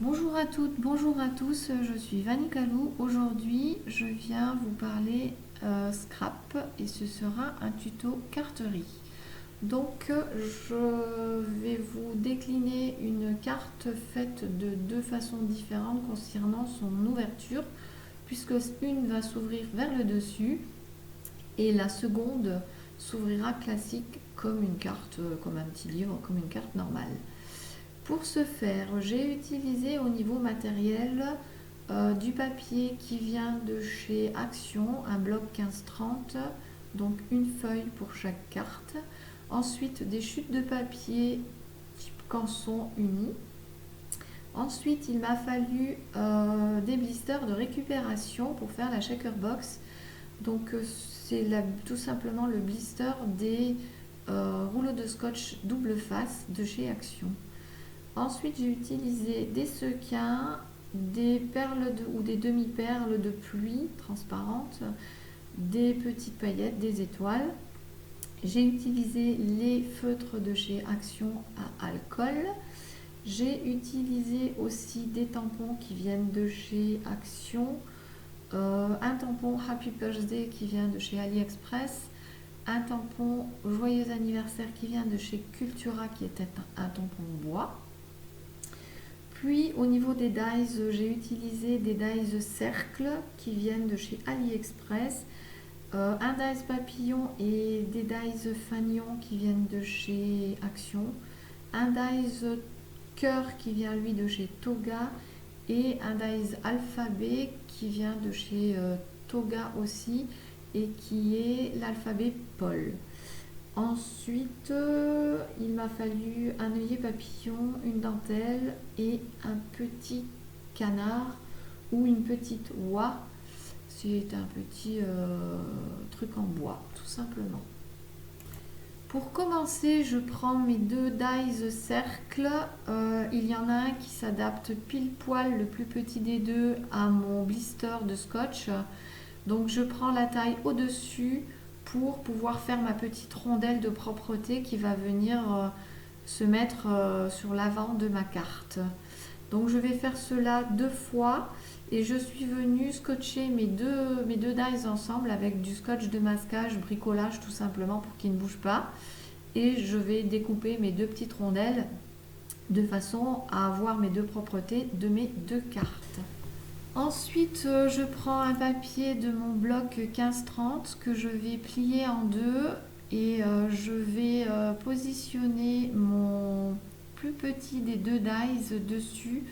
Bonjour à toutes, bonjour à tous, je suis Vanny Calou. Aujourd'hui, je viens vous parler scrap et ce sera un tuto carterie. Donc, je vais vous décliner une carte faite de deux façons différentes concernant son ouverture, puisque une va s'ouvrir vers le dessus et la seconde s'ouvrira classique comme une carte, comme un petit livre, comme une carte normale. Pour ce faire, j'ai utilisé au niveau matériel du papier qui vient de chez Action, un bloc 1530, donc une feuille pour chaque carte. Ensuite, des chutes de papier type canson unis. Ensuite, il m'a fallu des blisters de récupération pour faire la shaker box. Donc, c'est tout simplement le blister des rouleaux de scotch double face de chez Action. Ensuite, j'ai utilisé des sequins, des perles ou des demi-perles de pluie transparentes, des petites paillettes, des étoiles. J'ai utilisé les feutres de chez Action à alcool. J'ai utilisé aussi des tampons qui viennent de chez Action, un tampon Happy Birthday qui vient de chez AliExpress, un tampon Joyeux anniversaire qui vient de chez Cultura qui était un tampon bois. Puis au niveau des dies, j'ai utilisé des dies cercle qui viennent de chez AliExpress, un dies papillon et des dies fanion qui viennent de chez Action, un dies cœur qui vient lui de chez Toga et un dies alphabet qui vient de chez Toga aussi et qui est l'alphabet Paul. Ensuite, il m'a fallu un œillet papillon, une dentelle et un petit canard ou une petite oie. C'est un petit truc en bois, tout simplement. Pour commencer, je prends mes deux dies cercle. Il y en a un qui s'adapte pile poil, le plus petit des deux, à mon blister de scotch. Donc je prends la taille au-dessus pour pouvoir faire ma petite rondelle de propreté qui va venir se mettre sur l'avant de ma carte. Donc je vais faire cela deux fois et je suis venue scotcher mes deux dies ensemble avec du scotch de masquage, bricolage tout simplement pour qu'ils ne bougent pas. Et je vais découper mes deux petites rondelles de façon à avoir mes deux propretés de mes deux cartes. Ensuite, je prends un papier de mon bloc 1530 que je vais plier en deux et je vais positionner mon plus petit des deux dies dessus.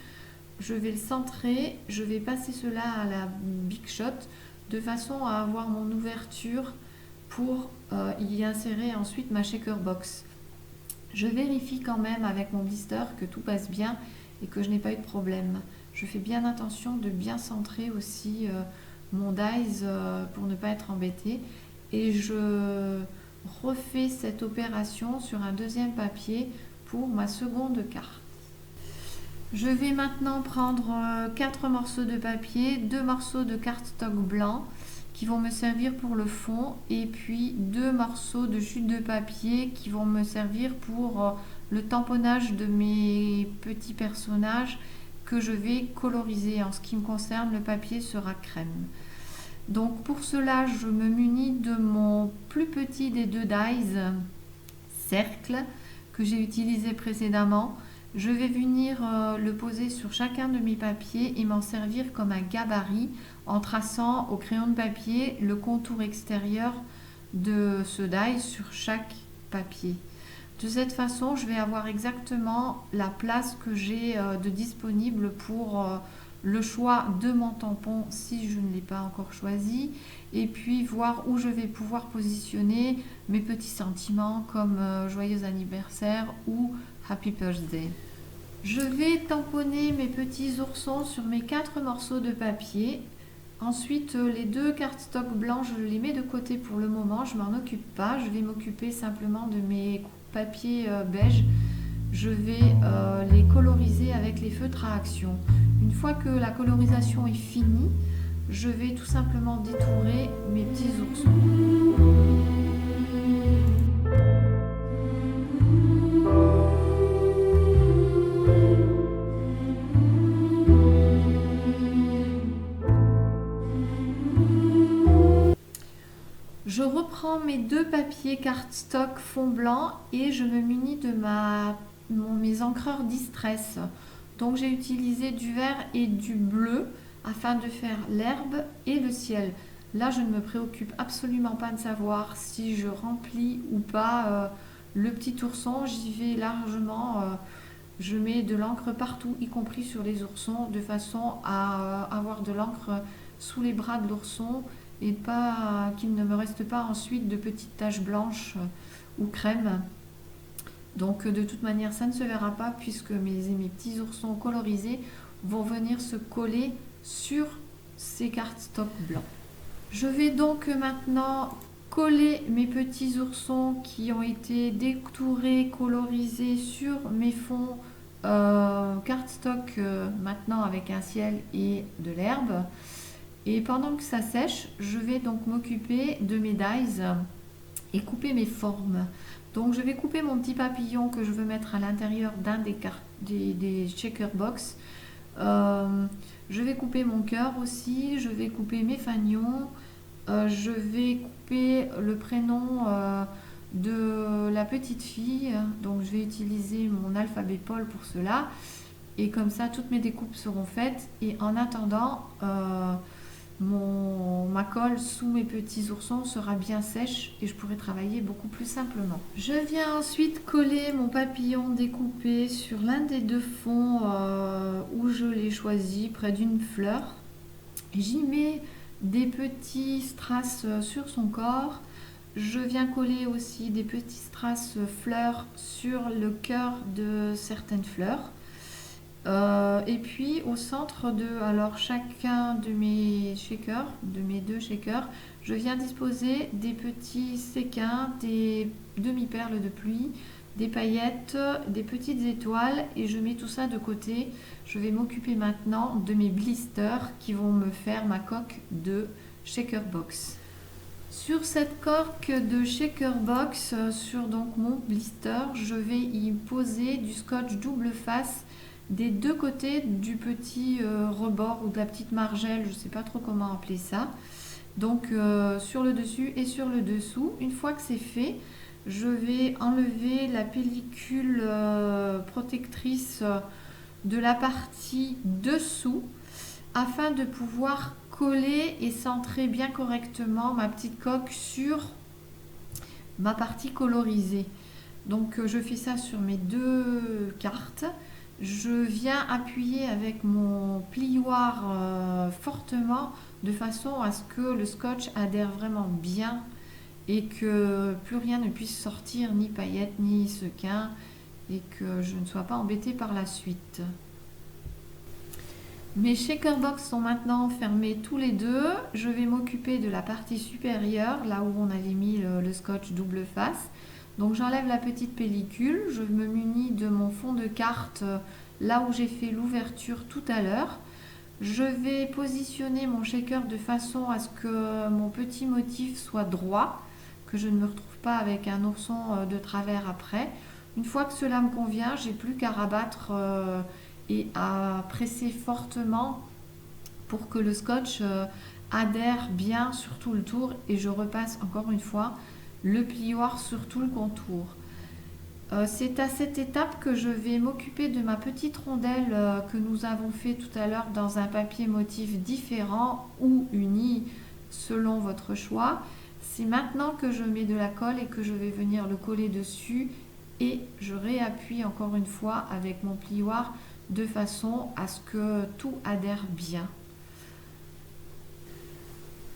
Je vais le centrer, je vais passer cela à la Big Shot de façon à avoir mon ouverture pour y insérer ensuite ma shaker box. Je vérifie quand même avec mon blister que tout passe bien et que je n'ai pas eu de problème. Je fais bien attention de bien centrer aussi mon dies pour ne pas être embêtée. Et je refais cette opération sur un deuxième papier pour ma seconde carte. Je vais maintenant prendre 4 morceaux de papier, 2 morceaux de cardstock blanc qui vont me servir pour le fond et puis 2 morceaux de chute de papier qui vont me servir pour le tamponnage de mes petits personnages que je vais coloriser. En ce qui me concerne, le papier sera crème. Donc pour cela, je me munis de mon plus petit des deux dies, cercle, que j'ai utilisé précédemment. Je vais venir le poser sur chacun de mes papiers et m'en servir comme un gabarit en traçant au crayon de papier le contour extérieur de ce die sur chaque papier. De cette façon, je vais avoir exactement la place que j'ai de disponible pour le choix de mon tampon si je ne l'ai pas encore choisi et puis voir où je vais pouvoir positionner mes petits sentiments comme joyeux anniversaire ou Happy Birthday. Je vais tamponner mes petits oursons sur mes 4 morceaux de papier. Ensuite, les 2 cardstock blancs, je les mets de côté pour le moment, je ne m'en occupe pas. Je vais m'occuper simplement de mes papiers beige. Je vais les coloriser avec les feutres à action. Une fois que la colorisation est finie, je vais tout simplement détourer mes petits oursons. Je reprends mes deux papiers cardstock fond blanc et je me munis de mes encreurs Distress. Donc j'ai utilisé du vert et du bleu afin de faire l'herbe et le ciel. Là, je ne me préoccupe absolument pas de savoir si je remplis ou pas le petit ourson. J'y vais largement. Je mets de l'encre partout, y compris sur les oursons, de façon à avoir de l'encre sous les bras de l'ourson et pas qu'il ne me reste pas ensuite de petites taches blanches ou crème. Donc de toute manière, ça ne se verra pas puisque mes petits oursons colorisés vont venir se coller sur ces cardstock blancs. Je vais donc maintenant coller mes petits oursons qui ont été détourés, colorisés sur mes fonds cardstock maintenant avec un ciel et de l'herbe. Et pendant que ça sèche, je vais donc m'occuper de mes dies et couper mes formes. Donc je vais couper mon petit papillon que je veux mettre à l'intérieur d'un des shaker box. Je vais couper mon cœur aussi, je vais couper mes fanions, je vais couper le prénom de la petite fille. Donc je vais utiliser mon alphabet Paul pour cela. Et comme ça, toutes mes découpes seront faites. Et en attendant, ma colle sous mes petits oursons sera bien sèche et je pourrai travailler beaucoup plus simplement. Je viens ensuite coller mon papillon découpé sur l'un des deux fonds où je l'ai choisi près d'une fleur. J'y mets des petits strass sur son corps. Je viens coller aussi des petits strass fleurs sur le cœur de certaines fleurs. Et puis au centre de chacun de mes shakers, de mes deux shakers, je viens disposer des petits séquins, des demi-perles de pluie, des paillettes, des petites étoiles et je mets tout ça de côté. Je vais m'occuper maintenant de mes blisters qui vont me faire ma coque de shaker box. Sur cette coque de shaker box, sur donc mon blister, je vais y poser du scotch double face des deux côtés du petit rebord ou de la petite margelle, je ne sais pas trop comment appeler ça. Donc sur le dessus et sur le dessous. Une fois que c'est fait, je vais enlever la pellicule protectrice de la partie dessous afin de pouvoir coller et centrer bien correctement ma petite coque sur ma partie colorisée. Donc je fais ça sur mes deux cartes. Je viens appuyer avec mon plioir fortement de façon à ce que le scotch adhère vraiment bien et que plus rien ne puisse sortir, ni paillettes, ni sequins, et que je ne sois pas embêtée par la suite. Mes shaker box sont maintenant fermés tous les deux. Je vais m'occuper de la partie supérieure, là où on avait mis le scotch double face. Donc j'enlève la petite pellicule, je me munis de mon fond de carte là où j'ai fait l'ouverture tout à l'heure. Je vais positionner mon shaker de façon à ce que mon petit motif soit droit, que je ne me retrouve pas avec un ourson de travers après. Une fois que cela me convient, j'ai plus qu'à rabattre et à presser fortement pour que le scotch adhère bien sur tout le tour et je repasse encore une fois le plioir sur tout le contour. C'est à cette étape que je vais m'occuper de ma petite rondelle que nous avons fait tout à l'heure dans un papier motif différent ou uni selon votre choix. C'est maintenant que je mets de la colle et que je vais venir le coller dessus et je réappuie encore une fois avec mon plioir de façon à ce que tout adhère bien.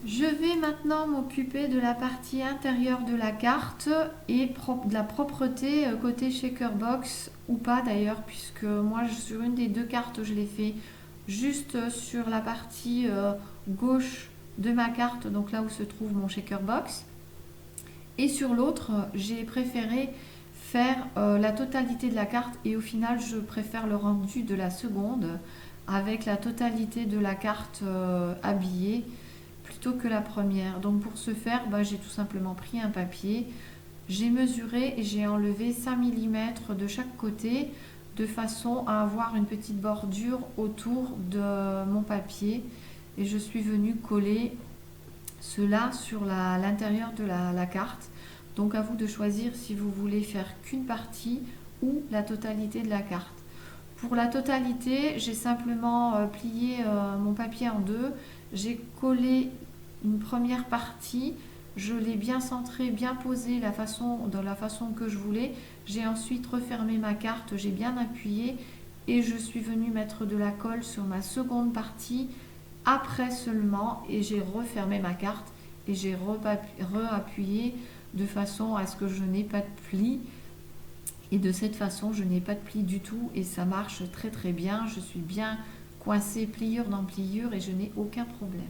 Je vais maintenant m'occuper de la partie intérieure de la carte et de la propreté côté shaker box ou pas d'ailleurs, puisque moi sur une des deux cartes je l'ai fait juste sur la partie gauche de ma carte, donc là où se trouve mon shaker box, et sur l'autre j'ai préféré faire la totalité de la carte et au final je préfère le rendu de la seconde avec la totalité de la carte habillée plutôt que la première. Donc pour ce faire, j'ai tout simplement pris un papier, j'ai mesuré et j'ai enlevé 5 mm de chaque côté de façon à avoir une petite bordure autour de mon papier et je suis venue coller cela sur l'intérieur de la carte. Donc à vous de choisir si vous voulez faire qu'une partie ou la totalité de la carte. Pour la totalité, j'ai simplement plié mon papier en deux. J'ai collé une première partie, je l'ai bien centrée, bien posée dans la façon que je voulais. J'ai ensuite refermé ma carte, j'ai bien appuyé et je suis venue mettre de la colle sur ma seconde partie après seulement, et j'ai refermé ma carte et j'ai reappuyé de façon à ce que je n'ai pas de pli. Et de cette façon, je n'ai pas de pli du tout et ça marche très très bien. Je suis bien coincée pliure dans pliure et je n'ai aucun problème.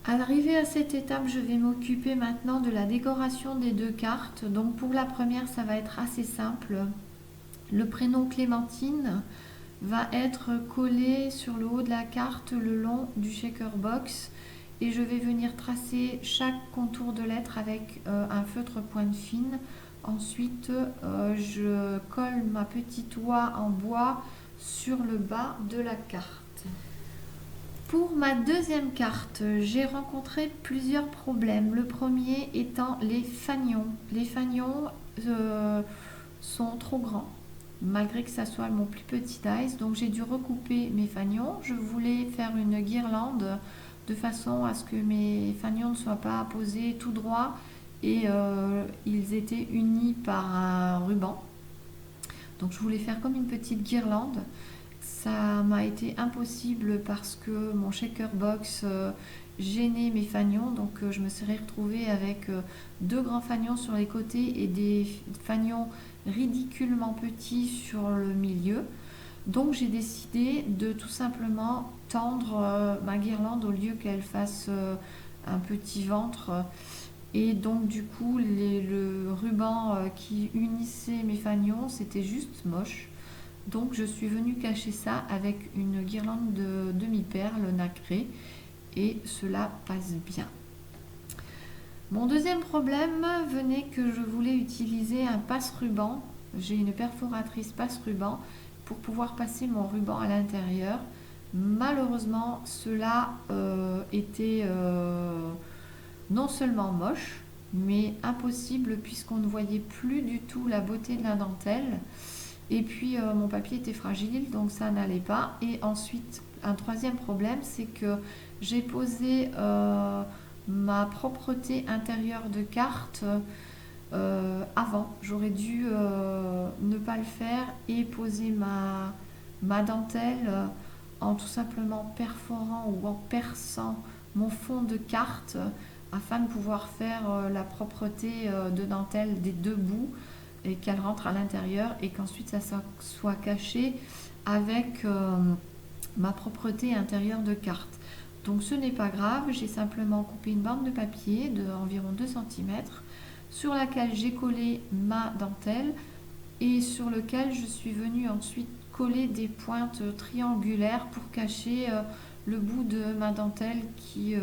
Arrivé à cette étape, je vais m'occuper maintenant de la décoration des deux cartes. Donc pour la première, ça va être assez simple. Le prénom Clémentine va être collé sur le haut de la carte le long du shaker box et je vais venir tracer chaque contour de lettre avec un feutre pointe fine. Ensuite, je colle ma petite oie en bois sur le bas de la carte. Pour ma deuxième carte, j'ai rencontré plusieurs problèmes. Le premier étant les fanions. Les fanions sont trop grands, malgré que ça soit mon plus petit dice. Donc j'ai dû recouper mes fanions. Je voulais faire une guirlande de façon à ce que mes fanions ne soient pas posés tout droit et ils étaient unis par un ruban. Donc je voulais faire comme une petite guirlande. Ça m'a été impossible parce que mon shaker box gênait mes fanions, donc je me serais retrouvée avec deux grands fanions sur les côtés et des fanions ridiculement petits sur le milieu. Donc j'ai décidé de tout simplement tendre ma guirlande au lieu qu'elle fasse un petit ventre. Et donc du coup le ruban qui unissait mes fanions, c'était juste moche. Donc je suis venue cacher ça avec une guirlande de demi-perles nacrées et cela passe bien. Mon deuxième problème venait que je voulais utiliser un passe-ruban. J'ai une perforatrice passe-ruban pour pouvoir passer mon ruban à l'intérieur. Malheureusement, cela était non seulement moche, mais impossible puisqu'on ne voyait plus du tout la beauté de la dentelle. Et puis mon papier était fragile, donc ça n'allait pas. Et ensuite, un troisième problème, c'est que j'ai posé ma propreté intérieure de carte avant. J'aurais dû ne pas le faire et poser ma dentelle en tout simplement perforant ou en perçant mon fond de carte afin de pouvoir faire la propreté de dentelle des deux bouts et qu'elle rentre à l'intérieur et qu'ensuite ça soit caché avec ma propreté intérieure de carte. Donc ce n'est pas grave, j'ai simplement coupé une bande de papier d'environ 2 cm sur laquelle j'ai collé ma dentelle et sur lequel je suis venue ensuite coller des pointes triangulaires pour cacher le bout de ma dentelle qui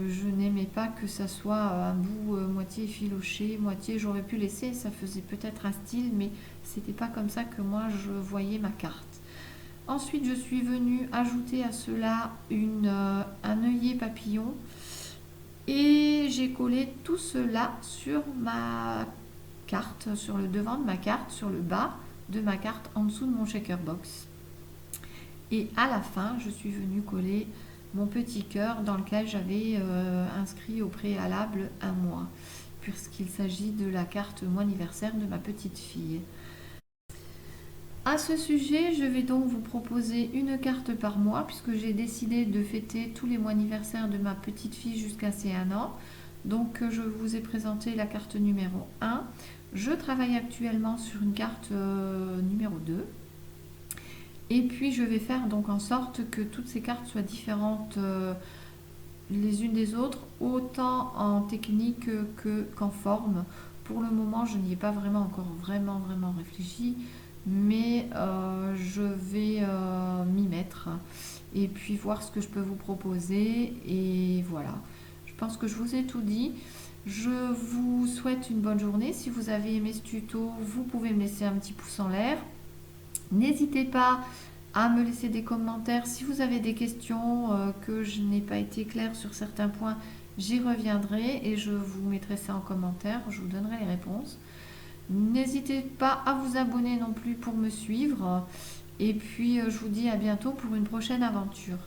je n'aimais pas que ça soit un bout moitié effiloché, moitié j'aurais pu laisser, ça faisait peut-être un style, mais c'était pas comme ça que moi je voyais ma carte. Ensuite, je suis venue ajouter à cela un œillet papillon et j'ai collé tout cela sur ma carte, sur le devant de ma carte, sur le bas de ma carte, en dessous de mon shaker box. Et à la fin, je suis venue coller mon petit cœur dans lequel j'avais inscrit au préalable un mois, puisqu'il s'agit de la carte mois anniversaire de ma petite fille. À ce sujet, je vais donc vous proposer une carte par mois, puisque j'ai décidé de fêter tous les mois anniversaires de ma petite fille jusqu'à ses 1 an. Donc je vous ai présenté la carte numéro 1. Je travaille actuellement sur une carte numéro 2. Et puis je vais faire donc en sorte que toutes ces cartes soient différentes les unes des autres, autant en technique qu'en forme. Pour le moment, je n'y ai pas encore vraiment réfléchi, mais je vais m'y mettre et puis voir ce que je peux vous proposer. Et voilà, je pense que je vous ai tout dit. Je vous souhaite une bonne journée. Si vous avez aimé ce tuto, vous pouvez me laisser un petit pouce en l'air. N'hésitez pas à me laisser des commentaires. Si vous avez des questions, que je n'ai pas été claire sur certains points, j'y reviendrai et je vous mettrai ça en commentaire, je vous donnerai les réponses. N'hésitez pas à vous abonner non plus pour me suivre. Et puis je vous dis à bientôt pour une prochaine aventure.